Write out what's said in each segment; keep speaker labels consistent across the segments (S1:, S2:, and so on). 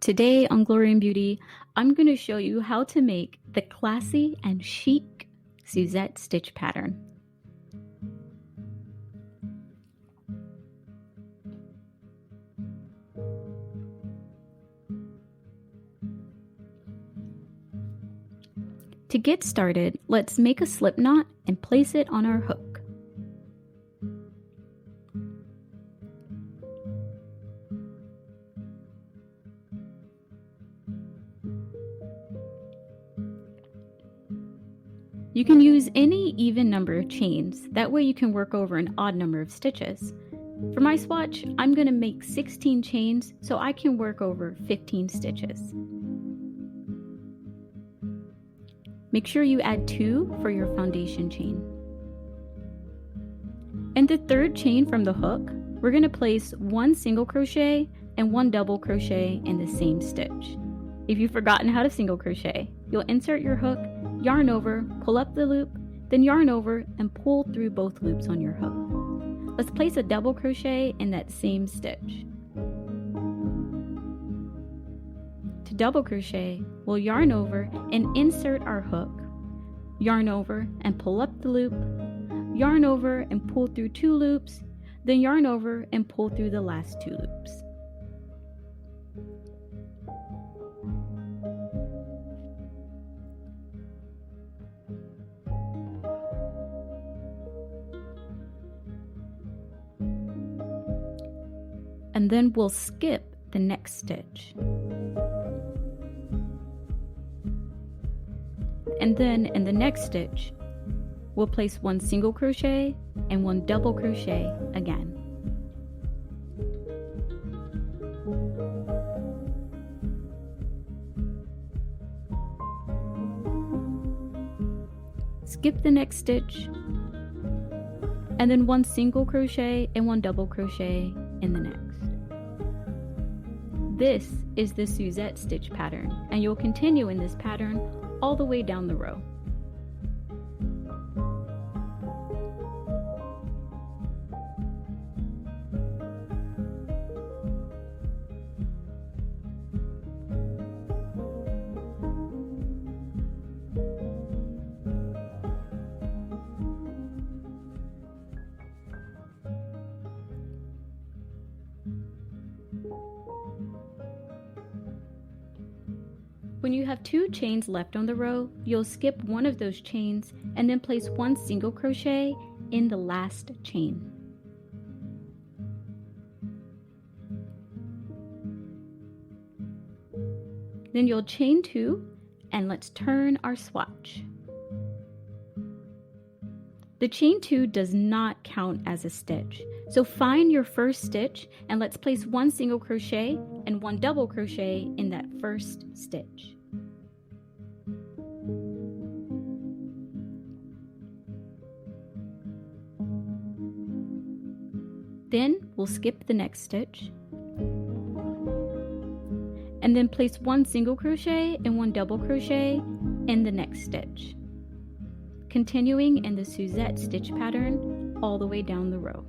S1: Today on Glory and Beauty, I'm going to show you how to make the classy and chic Suzette Stitch Pattern. To get started, let's make a slip knot and place it on our hook. You can use any even number of chains, that way you can work over an odd number of stitches. For my swatch, I'm going to make 16 chains so I can work over 15 stitches. Make sure you add 2 for your foundation chain. In the third chain from the hook, we're going to place 1 single crochet and 1 double crochet in the same stitch. If you've forgotten how to single crochet, you'll insert your hook, yarn over, pull up the loop, then yarn over and pull through both loops on your hook. Let's place a double crochet in that same stitch. To double crochet, we'll yarn over and insert our hook, yarn over and pull up the loop, yarn over and pull through 2 loops, then yarn over and pull through the last 2 loops. And then we'll skip the next stitch. And then in the next stitch, we'll place 1 single crochet and 1 double crochet again. Skip the next stitch, and then 1 single crochet and 1 double crochet in the next. This is the Suzette Stitch Pattern, and you'll continue in this pattern all the way down the row. When you have 2 chains left on the row, you'll skip one of those chains and then place 1 single crochet in the last chain. Then you'll chain 2 and let's turn our swatch. The chain 2 does not count as a stitch, so find your first stitch and let's place 1 single crochet and 1 double crochet in that first stitch. Then we'll skip the next stitch and then place 1 single crochet and 1 double crochet in the next stitch, continuing in the Suzette Stitch Pattern all the way down the row.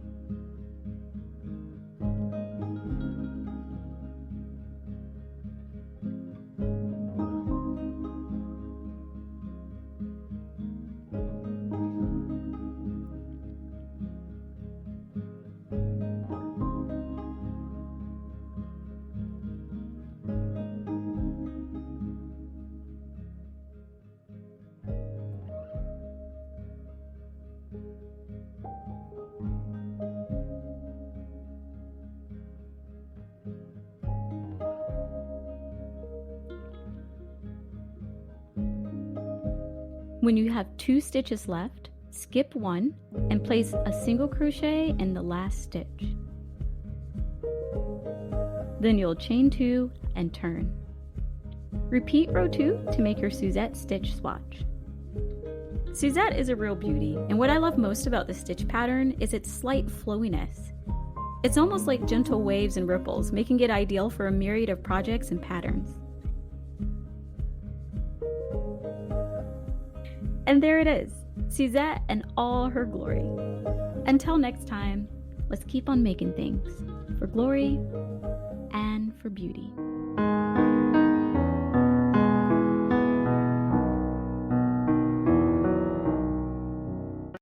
S1: When you have 2 stitches left, skip 1 and place a single crochet in the last stitch. Then you'll chain 2 and turn. Repeat row 2 to make your Suzette Stitch swatch. Suzette is a real beauty, and what I love most about the stitch pattern is its slight flowiness. It's almost like gentle waves and ripples, making it ideal for a myriad of projects and patterns. And there it is, Suzette in all her glory. Until next time, let's keep on making things for glory and for beauty.